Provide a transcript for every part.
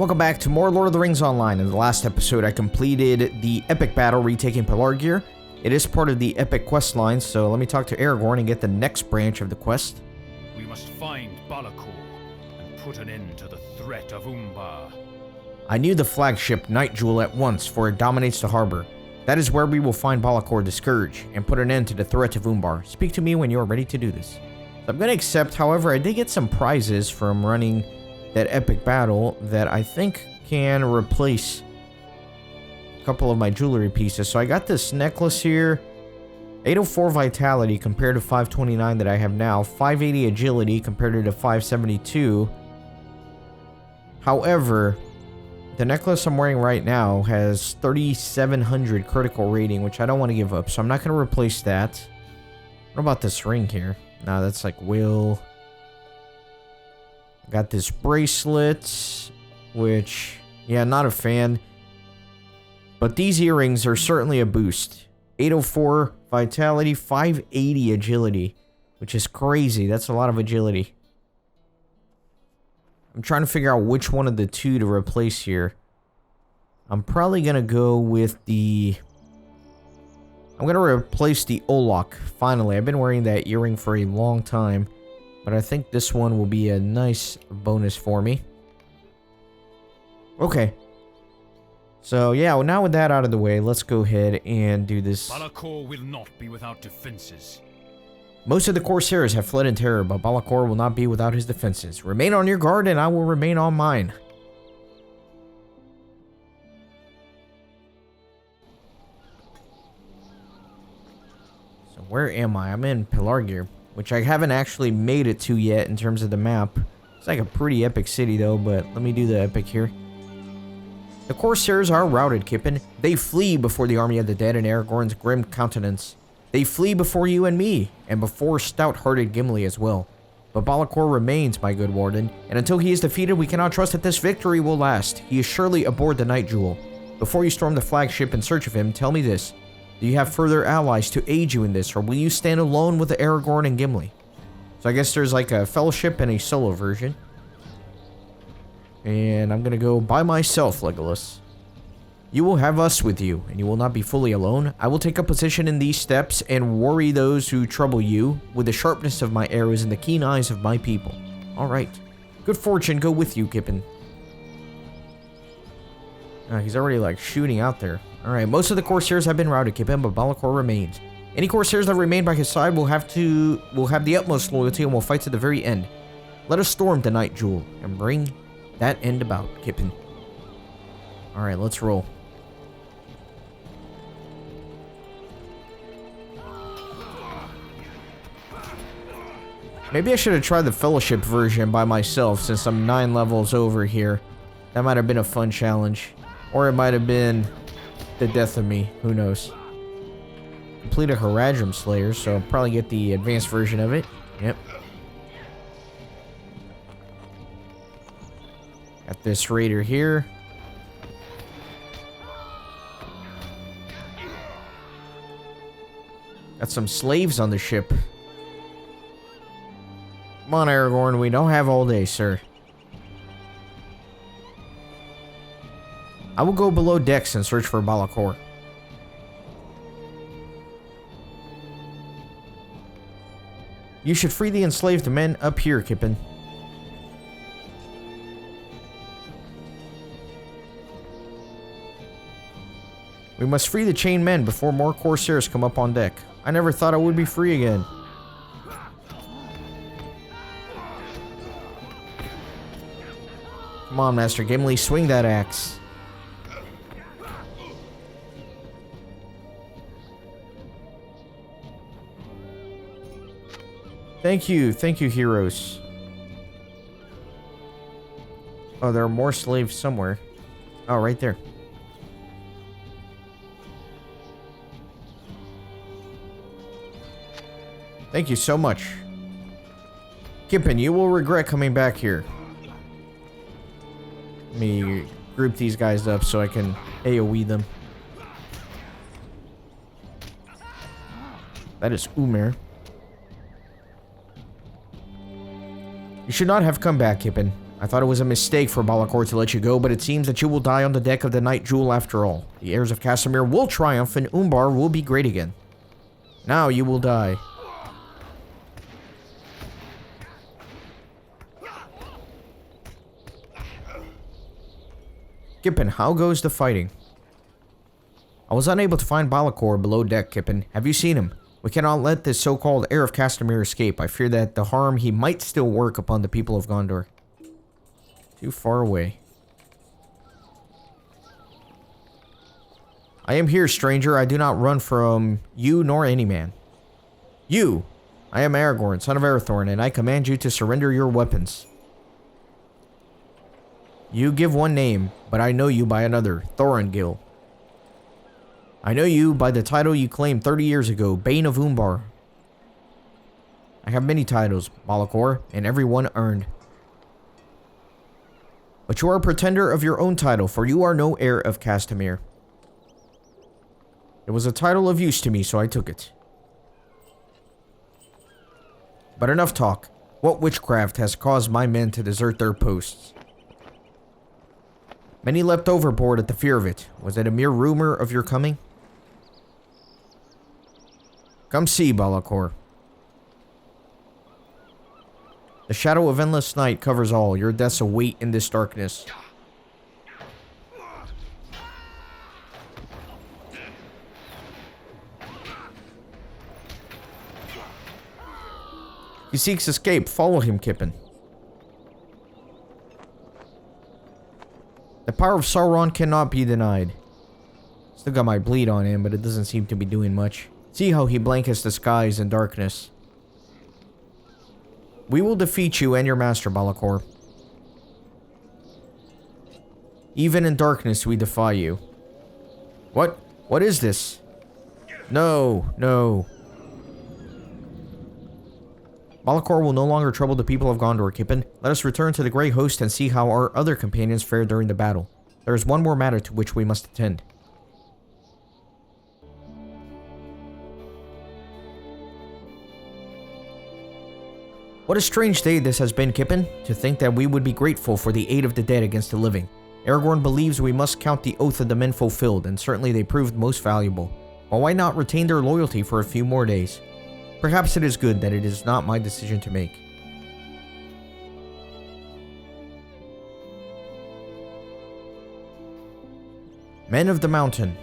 Welcome back to more Lord of the Rings Online. In the last episode, I completed the epic battle retaking Pelargir. It is part of the epic quest line, so let me talk to Aragorn and get the next branch of the quest. We must find Balakor and put an end to the threat of Umbar. I knew the flagship Night Jewel at once, for it dominates the harbor. That is where we will find Balakor the Scourge and put an end to the threat of Umbar. Speak to me when you are ready to do this. So I'm going to accept, however, I did get some prizes from running that epic battle that I think can replace a couple of my jewelry pieces. So I got this necklace here, 804 vitality compared to 529 that I have now, 580 agility compared to the 572. However, the necklace I'm wearing right now has 3700 critical rating, which I don't want to give up, so I'm not going to replace that. What about this ring here? Nah, that's like will. Got this bracelet, which, yeah, not a fan. But these earrings are certainly a boost. 804 vitality, 580 agility, which is crazy. That's a lot of agility. I'm trying to figure out which one of the two to replace here. I'm probably going to go with the... I'm going to replace the Olok, finally. I've been wearing that earring for a long time. But I think this one will be a nice bonus for me. Okay. So, yeah, well, now with that out of the way, let's go ahead and do this. Balakor will not be without defenses. Most of the Corsairs have fled in terror, but Balakor will not be without his defenses. Remain on your guard, and I will remain on mine. So, where am I? I'm in Pelargir, which I haven't actually made it to yet in terms of the map. It's like a pretty epic city, though, but let me do the epic here. The Corsairs are routed, Kippen. They flee before the army of the dead and Aragorn's grim countenance. They flee before you and me, and before stout-hearted Gimli as well. But Balakor remains, my good warden, and until he is defeated, we cannot trust that this victory will last. He is surely aboard the Night Jewel. Before you storm the flagship in search of him, tell me this. Do you have further allies to aid you in this, or will you stand alone with Aragorn and Gimli? So I guess there's like a fellowship and a solo version. And I'm gonna go by myself, Legolas. You will have us with you, and you will not be fully alone. I will take a position in these steps and worry those who trouble you with the sharpness of my arrows and the keen eyes of my people. Alright. Good fortune go with you, Kippen. He's already like shooting out there. Alright, most of the Corsairs have been routed, Kippen, but Balakor remains. Any Corsairs that remain by his side will have the utmost loyalty and will fight to the very end. Let us storm the Night Jewel and bring that end about, Kippen. Alright, let's roll. Maybe I should have tried the Fellowship version by myself since I'm 9 levels over here. That might have been a fun challenge. Or it might have been the death of me. Who knows? Completed Haradrim Slayer, so I'll probably get the advanced version of it. Yep. Got this raider here. Got some slaves on the ship. Come on, Aragorn. We don't have all day, sir. I will go below decks and search for Balakor. You should free the enslaved men up here, Kippen. We must free the chained men before more Corsairs come up on deck. I never thought I would be free again. Come on, Master Gimli, swing that axe. Thank you, heroes. Oh, there are more slaves somewhere. Oh, right there. Thank you so much. Kippen, you will regret coming back here. Let me group these guys up so I can AoE them. That is Umir. You should not have come back, Kippen. I thought it was a mistake for Balakor to let you go, but it seems that you will die on the deck of the Night Jewel after all. The heirs of Castamere will triumph and Umbar will be great again. Now you will die. Kippen, how goes the fighting? I was unable to find Balakor below deck, Kippen. Have you seen him? We cannot let this so-called heir of Castamere escape. I fear that the harm he might still work upon the people of Gondor. Too far away. I am here, stranger. I do not run from you nor any man. You! I am Aragorn, son of Arathorn, and I command you to surrender your weapons. You give one name, but I know you by another, Thorongil. I know you by the title you claimed 30 years ago, Bane of Umbar. I have many titles, Balakor, and every one earned. But you are a pretender of your own title, for you are no heir of Castamere. It was a title of use to me, so I took it. But enough talk. What witchcraft has caused my men to desert their posts? Many leapt overboard at the fear of it. Was it a mere rumor of your coming? Come see, Balakor. The shadow of endless night covers all. Your deaths await in this darkness. He seeks escape. Follow him, Kippen. The power of Sauron cannot be denied. Still got my bleed on him, but it doesn't seem to be doing much. See how he blankets the skies in darkness. We will defeat you and your master, Balakor. Even in darkness, we defy you. What? What is this? No, no. Balakor will no longer trouble the people of Gondor, Kippen. Let us return to the Grey Host and see how our other companions fared during the battle. There is one more matter to which we must attend. What a strange day this has been, Kippen. To think that we would be grateful for the aid of the dead against the living. Aragorn believes we must count the oath of the men fulfilled, and certainly they proved most valuable. But why not retain their loyalty for a few more days? Perhaps it is good that it is not my decision to make. Men of the Mountain.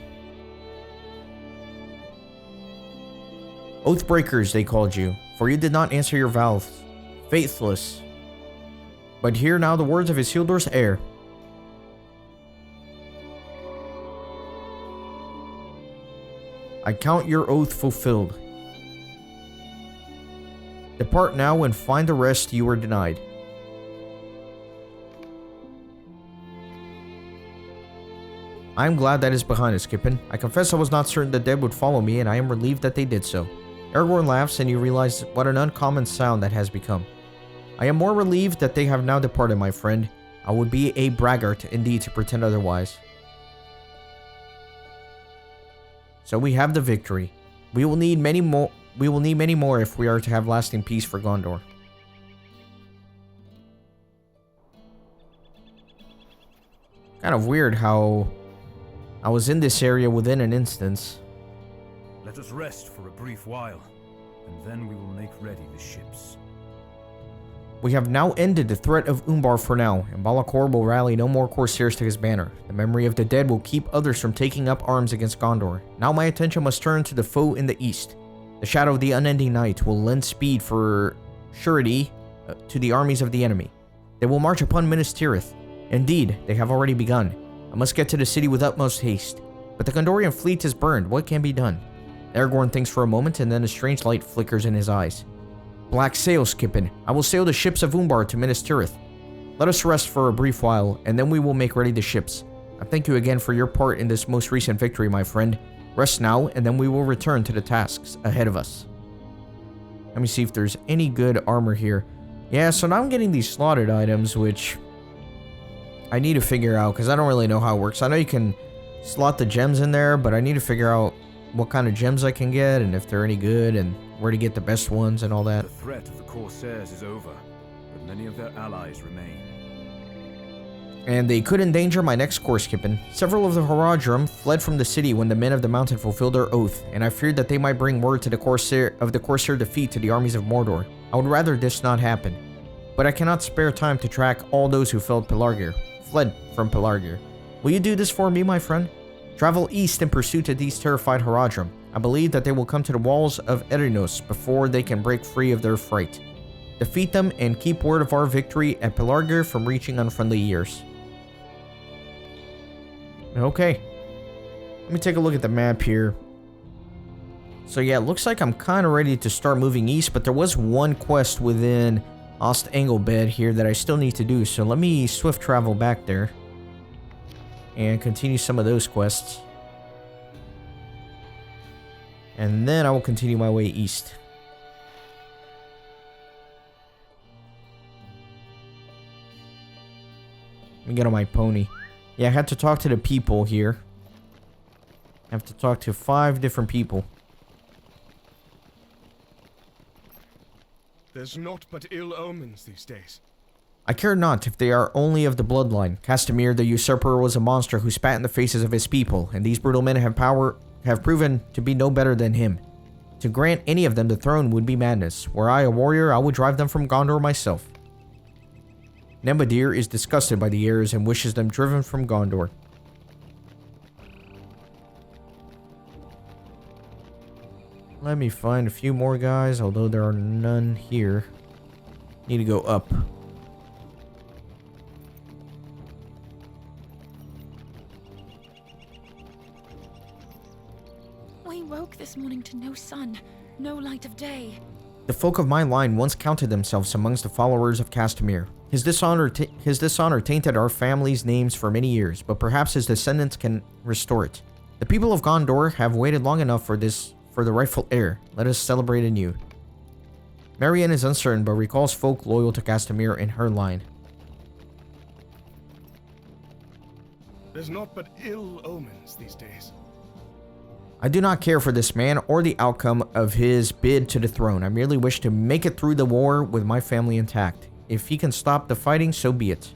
Oathbreakers, they called you, for you did not answer your vows. Faithless. But hear now the words of Isildur's heir. I count your oath fulfilled. Depart now and find the rest you were denied. I am glad that is behind us, Kippen. I confess I was not certain the dead would follow me, and I am relieved that they did so. Aragorn laughs, and you realize what an uncommon sound that has become. I am more relieved that they have now departed, my friend. I would be a braggart indeed to pretend otherwise. So we have the victory. We will need many more. We will need many more if we are to have lasting peace for Gondor. Kind of weird how I was in this area within an instance. Let us rest for a brief while, and then we will make ready the ships. We have now ended the threat of Umbar for now, and Balakor will rally no more corsairs to his banner. The memory of the dead will keep others from taking up arms against Gondor. Now my attention must turn to the foe in the east. The shadow of the unending night will lend speed for surety to the armies of the enemy. They will march upon Minas Tirith. Indeed, they have already begun. I must get to the city with utmost haste. But the Gondorian fleet is burned. What can be done? Aragorn thinks for a moment, and then a strange light flickers in his eyes. Black sails, Kippen. I will sail the ships of Umbar to Minas Tirith. Let us rest for a brief while, and then we will make ready the ships. I thank you again for your part in this most recent victory, my friend. Rest now, and then we will return to the tasks ahead of us. Let me see if there's any good armor here. Yeah, so now I'm getting these slotted items, which I need to figure out, because I don't really know how it works. I know you can slot the gems in there, but I need to figure out what kind of gems I can get, and if they're any good, and where to get the best ones and all that. The threat of the Corsairs is over, but many of their allies remain. and they could endanger my next course, Kippen. Several of the Haradrim fled from the city when the men of the mountain fulfilled their oath, and I feared that they might bring word to the Corsair defeat to the armies of Mordor. I would rather this not happen, but I cannot spare time to track all those who fled from Pelargir. Will you do this for me, my friend? Travel east in pursuit of these terrified Haradrim. I believe that they will come to the walls of Erinos before they can break free of their fright. Defeat them and keep word of our victory at Pelargir from reaching unfriendly ears. Okay. Let me take a look at the map here. So yeah, it looks like I'm kind of ready to start moving east, but there was one quest within Anglebed here that I still need to do. So let me swift travel back there and continue some of those quests. And then I will continue my way east. Let me get on my pony. Yeah, I had to talk to the people here. I have to talk to 5 different people. There's naught but ill omens these days. I care not if they are only of the bloodline. Castamir the Usurper was a monster who spat in the faces of his people, and these brutal men have proven to be no better than him. To grant any of them the throne would be madness. Were I a warrior, I would drive them from Gondor myself. Nembadir is disgusted by the heirs and wishes them driven from Gondor. Let me find a few more guys, although there are none here. Need to go up. We woke this morning to no sun, no light of day. The folk of my line once counted themselves amongst the followers of Castamir. His dishonor tainted our family's names for many years, but perhaps his descendants can restore it. The people of Gondor have waited long enough for the rightful heir. Let us celebrate anew. Marianne is uncertain, but recalls folk loyal to Castamir in her line. There's naught but ill omens these days. I do not care for this man or the outcome of his bid to the throne. I merely wish to make it through the war with my family intact. If he can stop the fighting, so be it.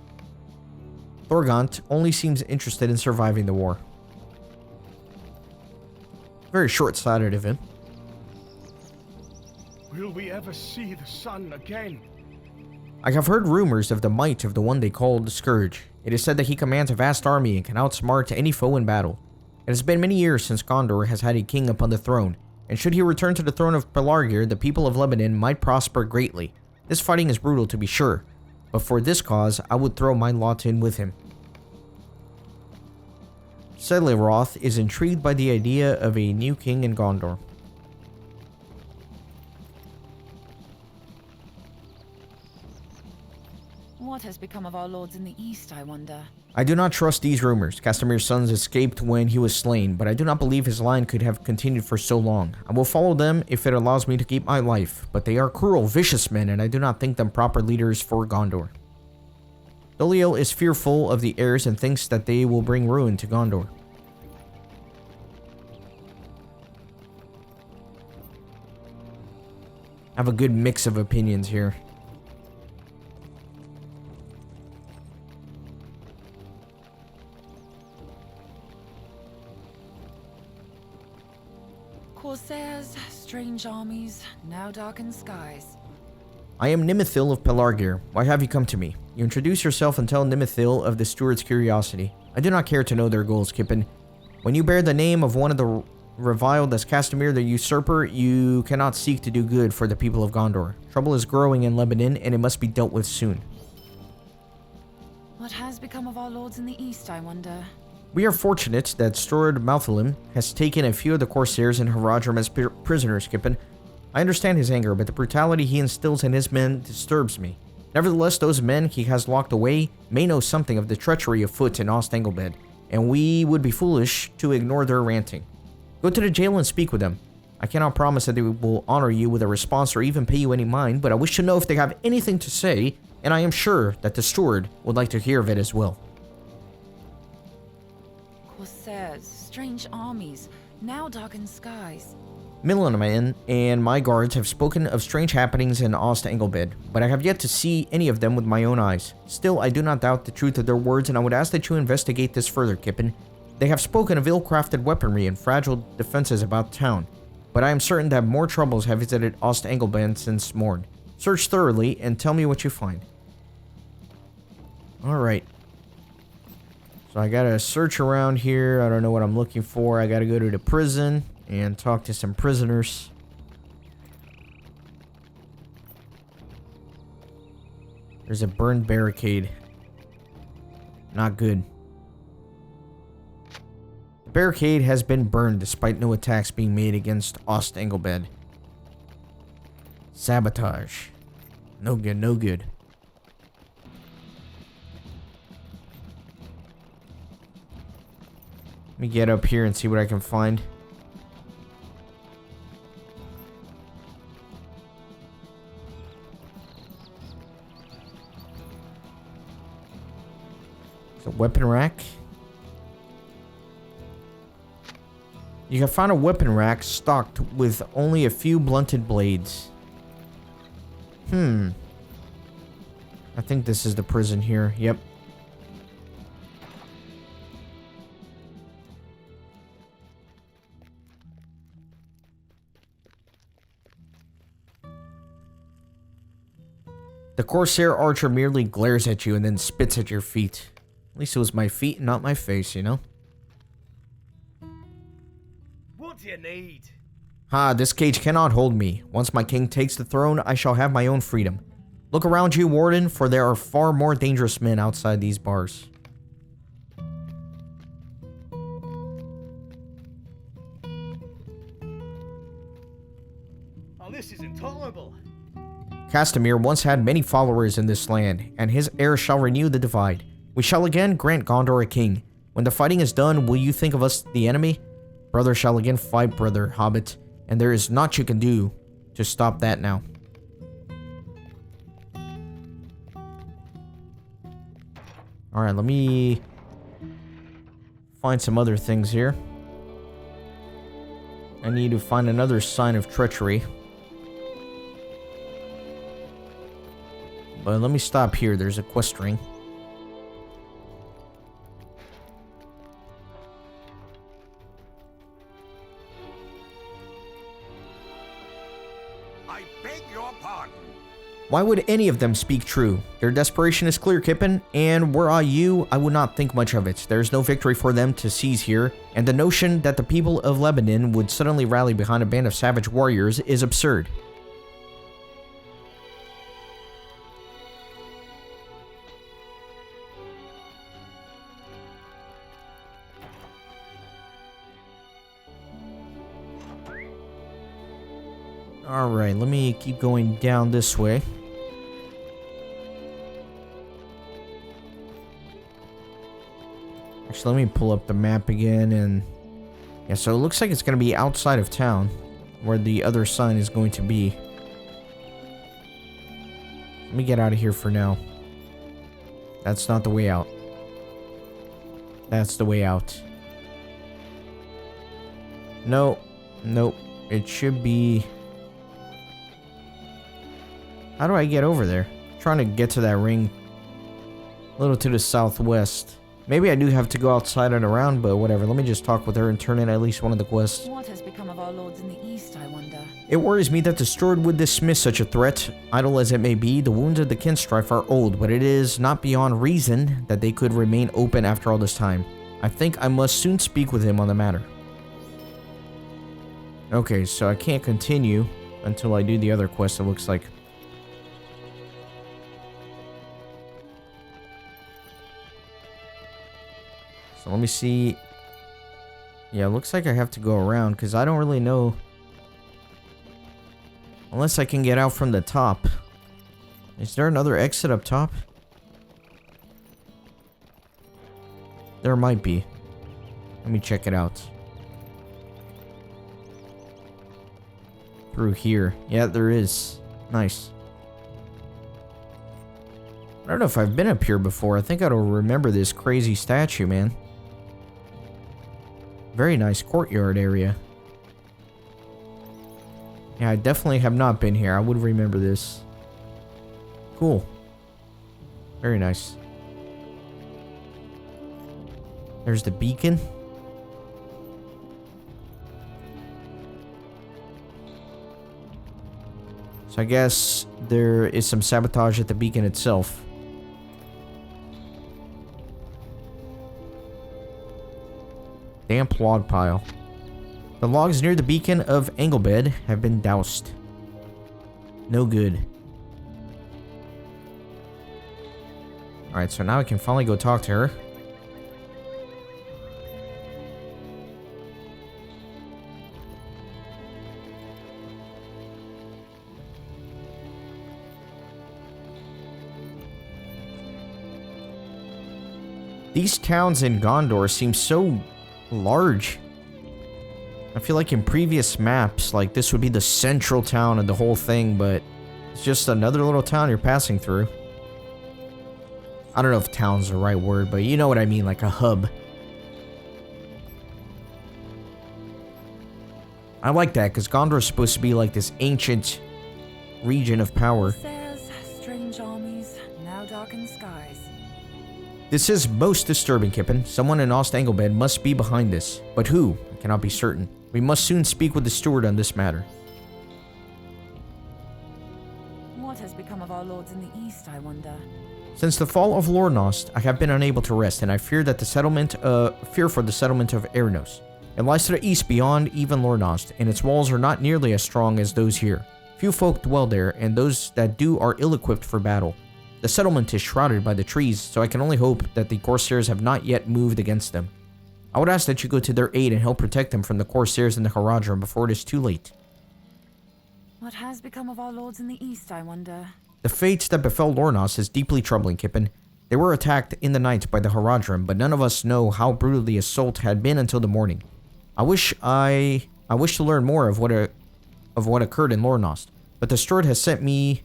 Thorgaunt only seems interested in surviving the war. Very short-sighted of him. Will we ever see the sun again? I have heard rumors of the might of the one they call the Scourge. It is said that he commands a vast army and can outsmart any foe in battle. It has been many years since Gondor has had a king upon the throne, and should he return to the throne of Pelargir, the people of Lebanon might prosper greatly. This fighting is brutal, to be sure, but for this cause, I would throw my lot in with him. Celeroth is intrigued by the idea of a new king in Gondor. What has become of our lords in the east, I wonder? I do not trust these rumors. Castamir's sons escaped when he was slain, but I do not believe his line could have continued for so long. I will follow them if it allows me to keep my life, but they are cruel, vicious men, and I do not think them proper leaders for Gondor. Doliel is fearful of the heirs and thinks that they will bring ruin to Gondor. I have a good mix of opinions here. Corsairs, strange armies, now darkened skies. I am Nimithil of Pelargir. Why have you come to me? You introduce yourself and tell Nimithil of the steward's curiosity. I do not care to know their goals, Kippen. When you bear the name of one of the reviled as Castamir the Usurper, you cannot seek to do good for the people of Gondor. Trouble is growing in Lebanon, and it must be dealt with soon. What has become of our lords in the east, I wonder? We are fortunate that Storad Malthalim has taken a few of the Corsairs and Haradrim as prisoners, Kippen. I understand his anger, but the brutality he instills in his men disturbs me. Nevertheless, those men he has locked away may know something of the treachery afoot in Anglebed, and we would be foolish to ignore their ranting. Go to the jail and speak with them. I cannot promise that they will honor you with a response or even pay you any mind, but I wish to know if they have anything to say, and I am sure that the steward would like to hear of it as well. Corsairs, strange armies, now darkened skies. Milliman and my guards have spoken of strange happenings in Anglebed, but I have yet to see any of them with my own eyes. Still, I do not doubt the truth of their words, and I would ask that you investigate this further, Kippen. They have spoken of ill-crafted weaponry and fragile defenses about town, but I am certain that more troubles have visited Anglebed since morn. Search thoroughly and tell me what you find. Alright. So I gotta search around here. I don't know what I'm looking for. I gotta go to the prison and talk to some prisoners. There's a burned barricade. Not good. The barricade has been burned despite no attacks being made against Anglebed. Sabotage. No good, no good. Let me get up here and see what I can find. It's a weapon rack. You can find a weapon rack stocked with only a few blunted blades. I think this is the prison here. Yep. The Corsair Archer merely glares at you and then spits at your feet. At least it was my feet and not my face, you know? What do you need? This cage cannot hold me. Once my king takes the throne, I shall have my own freedom. Look around you, Warden, for there are far more dangerous men outside these bars. Oh, this is intolerable. Castamere once had many followers in this land, and his heir shall renew the divide. We shall again grant Gondor a king. When the fighting is done, will you think of us the enemy? Brother shall again fight brother, Hobbit, and there is naught you can do to stop that now. Alright, let me find some other things here. I need to find another sign of treachery. But let me stop here. There's a quest ring. I beg your pardon. Why would any of them speak true? Their desperation is clear, Kippen, and were I you, I would not think much of it. There is no victory for them to seize here, and the notion that the people of Lebanon would suddenly rally behind a band of savage warriors is absurd. Alright, let me keep going down this way. Actually, let me pull up the map again and... Yeah, so it looks like it's going to be outside of town, where the other sign is going to be. Let me get out of here for now. That's not the way out. That's the way out. No. Nope. It should be... How do I get over there? I'm trying to get to that ring. A little to the southwest. Maybe I do have to go outside and around, but whatever. Let me just talk with her and turn in at least one of the quests. What has become of our lords in the east, I wonder? It worries me that the steward would dismiss such a threat. Idle as it may be, the wounds of the kinstrife are old, but it is not beyond reason that they could remain open after all this time. I think I must soon speak with him on the matter. Okay, so I can't continue until I do the other quest, it looks like. So let me see. Yeah, it looks like I have to go around because I don't really know. Unless I can get out from the top. Is there another exit up top? There might be. Let me check it out. Through here. Yeah, there is. Nice. I don't know if I've been up here before. I think I don't remember this crazy statue, man. Very nice courtyard area. Yeah, I definitely have not been here. I would remember this. Cool. Very nice. There's the beacon. So I guess there is some sabotage at the beacon itself. Damp log pile. The logs near the beacon of Anglebed have been doused. No good. Alright, so now I can finally go talk to her. These towns in Gondor seem so large. I feel like in previous maps, like this would be the central town of the whole thing, but it's just another little town you're passing through. I don't know if town's the right word, but you know what I mean, like a hub. I like that, because Gondor is supposed to be like this ancient region of power. Says strange armies, now darkened skies. This is most disturbing, Kippen. Someone in Ost Anglebed must be behind this. But who? I cannot be certain. We must soon speak with the steward on this matter. What has become of our lords in the east, I wonder? Since the fall of Lornost, I have been unable to rest, and I fear that fear for the settlement of Eranos. It lies to the east beyond even Lornost, and its walls are not nearly as strong as those here. Few folk dwell there, and those that do are ill-equipped for battle. The settlement is shrouded by the trees, so I can only hope that the Corsairs have not yet moved against them. I would ask that you go to their aid and help protect them from the Corsairs in the Haradrim before it is too late. What has become of our lords in the east, I wonder? The fates that befell Lornos is deeply troubling, Kippen. They were attacked in the night by the Haradrim, but none of us know how brutal the assault had been until the morning. I wish to learn more of what occurred in Lornost, but the steward has sent me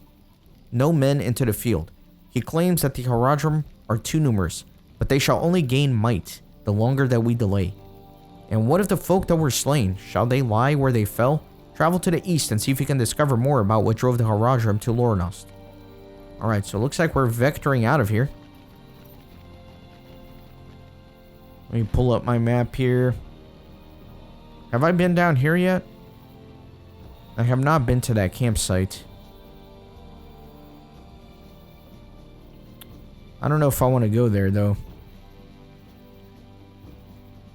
no men into the field. He claims that the Haradrim are too numerous, but they shall only gain might the longer that we delay. And what of the folk that were slain? Shall they lie where they fell? Travel to the east and see if you can discover more about what drove the Haradrim to Lornost. Alright, so it looks like we're vectoring out of here. Let me pull up my map here. Have I been down here yet? I have not been to that campsite. I don't know if I want to go there, though.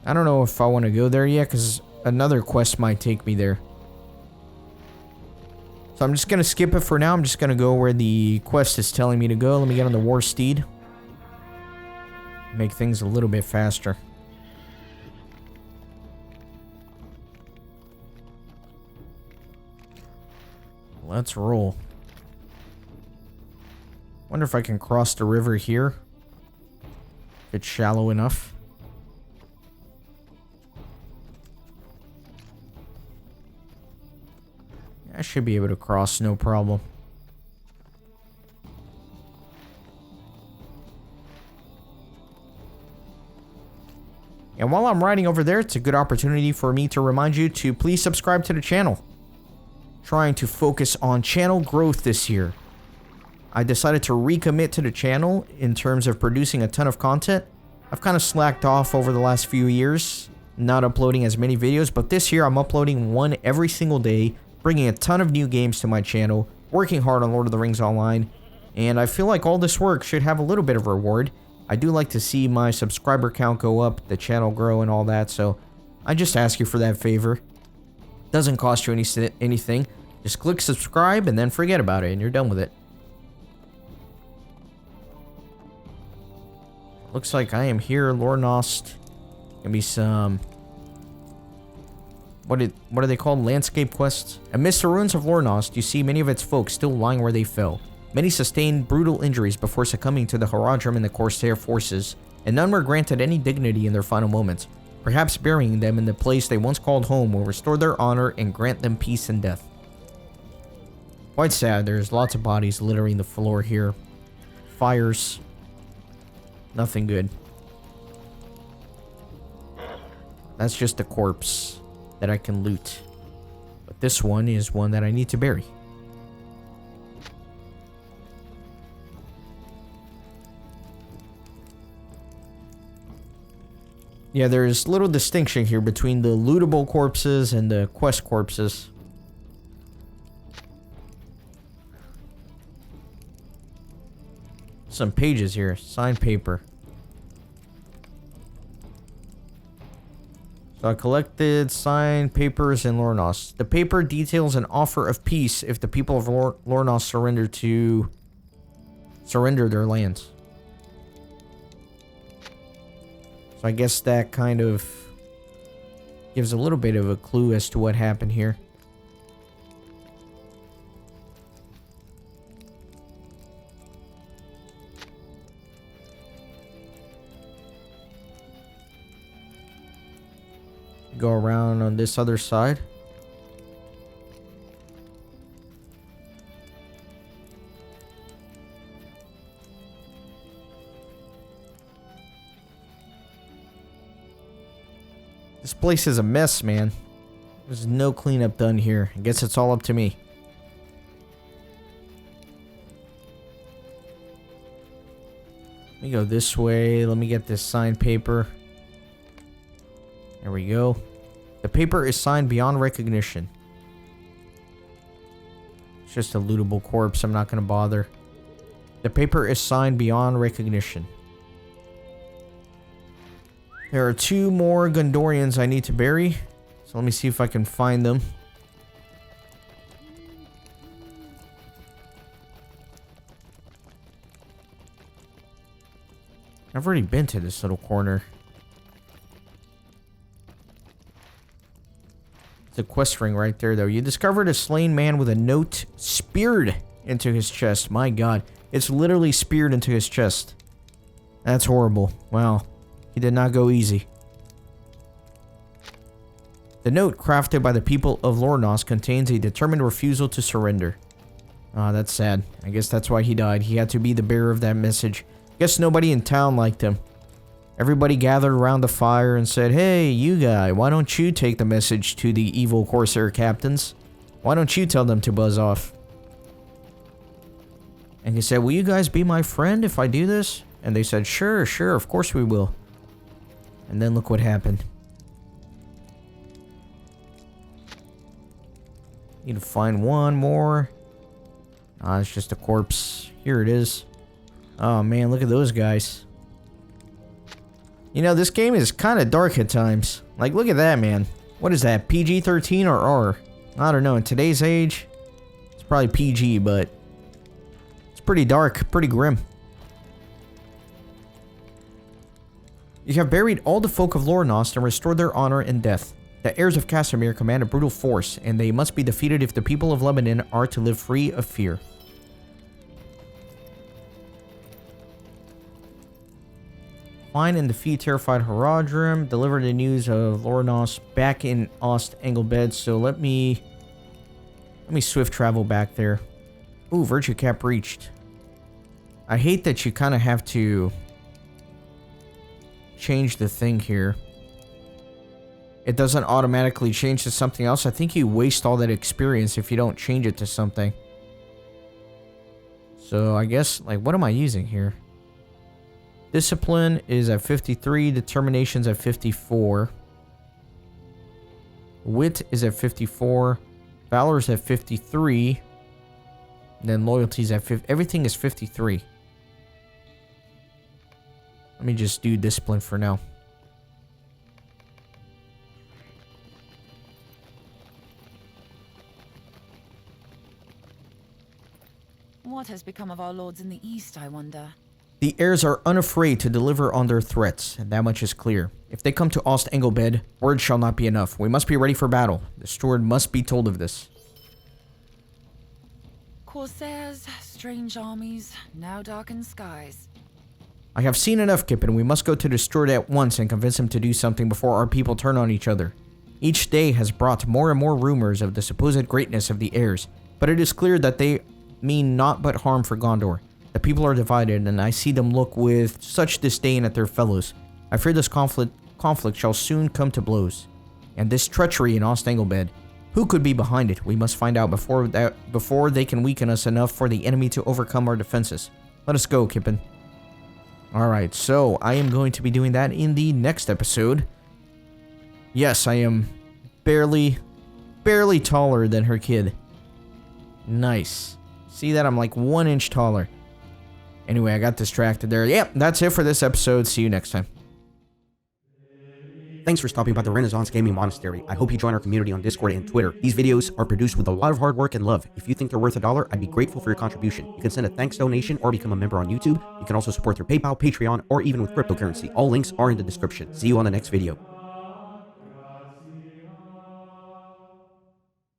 I don't know if I want to go there yet, because another quest might take me there. So I'm just going to skip it for now. I'm just going to go where the quest is telling me to go. Let me get on the war steed. Make things a little bit faster. Let's roll. Wonder if I can cross the river here. If it's shallow enough. I should be able to cross, no problem. And while I'm riding over there, it's a good opportunity for me to remind you to please subscribe to the channel. Trying to focus on channel growth this year. I decided to recommit to the channel in terms of producing a ton of content. I've kind of slacked off over the last few years, not uploading as many videos, but this year I'm uploading one every single day, bringing a ton of new games to my channel, working hard on Lord of the Rings Online, and I feel like all this work should have a little bit of reward. I do like to see my subscriber count go up, the channel grow and all that, so I just ask you for that favor. Doesn't cost you anything. Just click subscribe and then forget about it and you're done with it. Looks like I am here, Lornost. Gonna be some... What are they called? Landscape quests? Amidst the ruins of Lornost, you see many of its folk still lying where they fell. Many sustained brutal injuries before succumbing to the Haradrim and the Corsair forces, and none were granted any dignity in their final moments. Perhaps burying them in the place they once called home will restore their honor and grant them peace in death. Quite sad, there's lots of bodies littering the floor here. Fires. Nothing good. That's just a corpse that I can loot. But this one is one that I need to bury. Yeah, there's little distinction here between the lootable corpses and the quest corpses. Some pages here. Signed paper. So I collected signed papers in Lornos. The paper details an offer of peace if the people of Lornos surrender their lands. So I guess that kind of gives a little bit of a clue as to what happened here. Go around on this other side. This place is a mess, man. There's no cleanup done here. I guess it's all up to me. Let me go this way. Let me get this signed paper. There we go. The paper is signed beyond recognition. It's just a lootable corpse. I'm not going to bother. The paper is signed beyond recognition. There are 2 more Gondorians I need to bury. So let me see if I can find them. I've already been to this little corner. It's a quest ring right there, though. You discovered a slain man with a note speared into his chest. My god. It's literally speared into his chest. That's horrible. Wow. He did not go easy. The note, crafted by the people of Lornos, contains a determined refusal to surrender. Ah, that's sad. I guess that's why he died. He had to be the bearer of that message. Guess nobody in town liked him. Everybody gathered around the fire and said, "Hey, you guy, why don't you take the message to the evil Corsair captains? Why don't you tell them to buzz off?" And he said, "Will you guys be my friend if I do this?" And they said, "Sure, sure, of course we will." And then look what happened. Need to find one more. Ah, it's just a corpse. Here it is. Oh man, look at those guys. You know, this game is kind of dark at times. Like, look at that, man. What is that, PG-13 or R? I don't know. In today's age, it's probably PG, but it's pretty dark, pretty grim. You have buried all the folk of Lornos and restored their honor in death. The heirs of Casimir command a brutal force, and they must be defeated if the people of Lebanon are to live free of fear. Find and defeat terrified Haradrim. Deliver the news of Lornos back in Ost Anglebed. So let me swift travel back there. Ooh, virtue cap reached. I hate that you kind of have to change the thing here. It doesn't automatically change to something else. I think you waste all that experience if you don't change it to something. So I guess, like, what am I using here? Discipline is at 53. Determination's at 54. Wit is at 54. Valor's at 53. And then loyalty's at 50. Everything is 53. Let me just do discipline for now. What has become of our lords in the east, I wonder? The heirs are unafraid to deliver on their threats, and that much is clear. If they come to Ost Anglebed, words shall not be enough. We must be ready for battle. The steward must be told of this. Corsairs, strange armies, now darkened skies. I have seen enough, Kippen. We must go to the steward at once and convince him to do something before our people turn on each other. Each day has brought more and more rumors of the supposed greatness of the heirs, but it is clear that they mean naught but harm for Gondor. The people are divided, and I see them look with such disdain at their fellows. I fear this conflict shall soon come to blows. And this treachery in Ost Anglebed. Who could be behind it? We must find out before they can weaken us enough for the enemy to overcome our defenses. Let us go, Kippen. Alright, so I am going to be doing that in the next episode. Yes, I am barely taller than her kid. Nice. See that? I'm like 1 inch taller. Anyway, I got distracted there. Yep, that's it for this episode. See you next time. Thanks for stopping by the Renaissance Gaming Monastery. I hope you join our community on Discord and Twitter. These videos are produced with a lot of hard work and love. If you think they're worth $1, I'd be grateful for your contribution. You can send a thanks donation or become a member on YouTube. You can also support through PayPal, Patreon, or even with cryptocurrency. All links are in the description. See you on the next video.